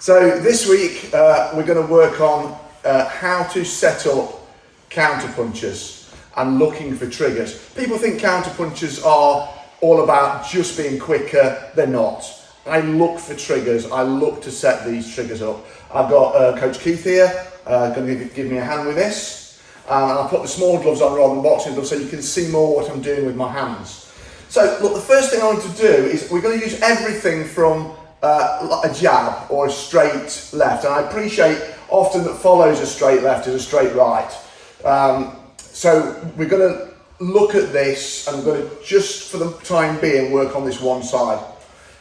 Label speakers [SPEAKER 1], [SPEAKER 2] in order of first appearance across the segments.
[SPEAKER 1] So this week we're going to work on how to set up counter punches and looking for triggers. People think counter punches are all about just being quicker. They're not. I look for triggers. I look to set these triggers up. I've got Coach Keith here, going to give me a hand with this. And I'll put the small gloves on rather than boxing gloves so you can see more what I'm doing with my hands. So look, the first thing I want to do is we're going to use everything from a jab or a straight left. And I appreciate often that follows a straight left is a straight right. So we're going to look at this and we're going to, just for the time being, work on this one side.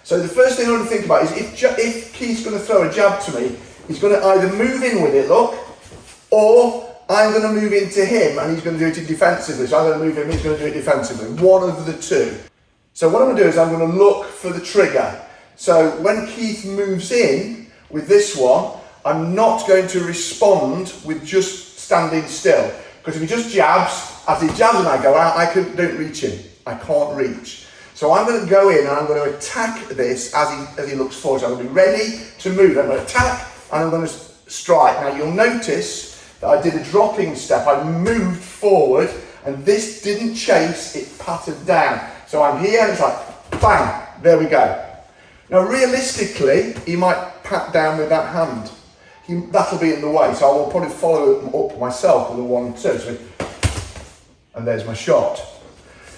[SPEAKER 1] So the first thing I want to think about is if Keith's going to throw a jab to me, he's going to either move in with it, look, or I'm going to move into him and he's going to do it defensively. So I'm going to move him, he's going to do it defensively. One of the two. So what I'm going to do is I'm going to look for the trigger. So when Keith moves in with this one, I'm not going to respond with just standing still. Because if he just jabs, as he jabs and I go out, don't reach him. I can't reach. So I'm going to go in and I'm going to attack this as he looks forward. So I'm going to be ready to move. I'm going to attack and I'm going to strike. Now you'll notice that I did a dropping step. I moved forward and this didn't chase, it pattered down. So I'm here and it's like, bang, there we go. Now realistically, he might pat down with that hand. That'll be in the way, so I will probably follow him up myself with a 1-2. So, and there's my shot.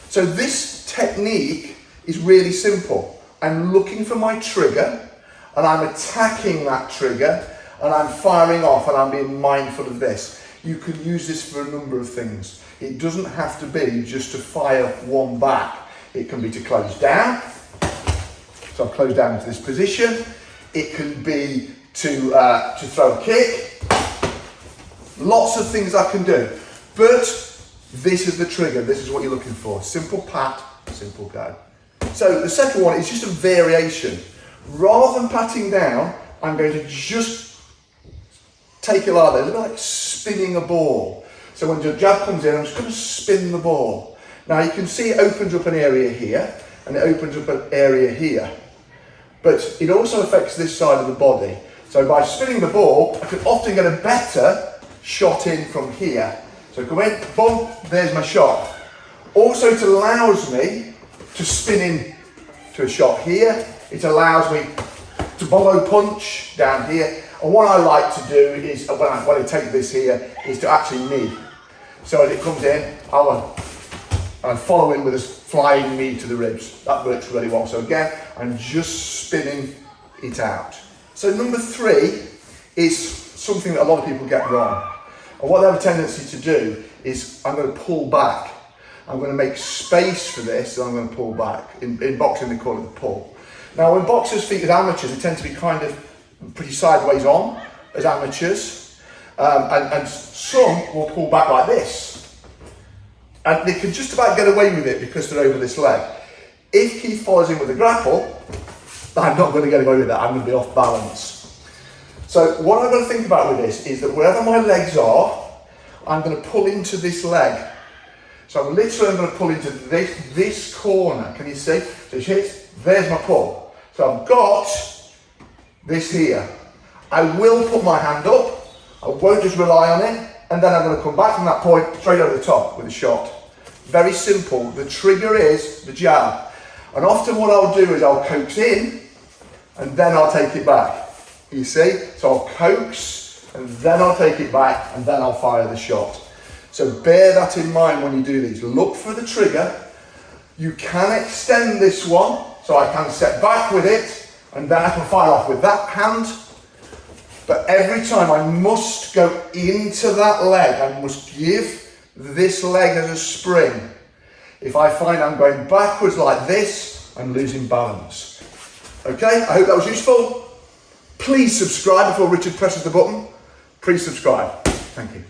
[SPEAKER 1] So this technique is really simple. I'm looking for my trigger, and I'm attacking that trigger, and I'm firing off, and I'm being mindful of this. You can use this for a number of things. It doesn't have to be just to fire one back. It can be to close down. So I've closed down into this position. It can be to throw a kick. Lots of things I can do. But this is the trigger. This is what you're looking for. Simple pat, simple go. So the second one is just a variation. Rather than patting down, I'm going to just take it like that, a little bit like spinning a ball. So when the jab comes in, I'm just going to spin the ball. Now you can see it opens up an area here, and it opens up an area here. But it also affects this side of the body. So by spinning the ball, I can often get a better shot in from here. So come in, boom, there's my shot. Also, it allows me to spin in to a shot here. It allows me to bolo punch down here. And what I like to do is, when I take this here, is to actually knee. So as it comes in, I follow in with a flying knee to the ribs. That works really well. So again, I'm just spinning it out. So number 3 is something that a lot of people get wrong. And what they have a tendency to do is I'm going to pull back. I'm going to make space for this and I'm going to pull back. In boxing they call it the pull. Now when boxers think as amateurs, they tend to be kind of pretty sideways on as amateurs. And some will pull back like this. And they can just about get away with it because they're over this leg. If Keith follows in with a grapple, I'm not going to get away with that. I'm going to be off balance. So what I'm going to think about with this is that wherever my legs are, I'm going to pull into this leg. So I'm going to pull into this corner. Can you see? So there's my pull. So I've got this here. I will put my hand up. I won't just rely on it. And then I'm going to come back from that point straight over the top with a shot. Very simple. The trigger is the jab. And often what I'll do is I'll coax in and then I'll take it back. You see? So I'll coax and then I'll take it back and then I'll fire the shot. So bear that in mind when you do these. Look for the trigger. You can extend this one so I can step back with it and then I can fire off with that hand. But every time I must go into that leg, I must give this leg as a spring. If I find I'm going backwards like this, I'm losing balance. Okay, I hope that was useful. Please subscribe before Richard presses the button. Please subscribe. Thank you.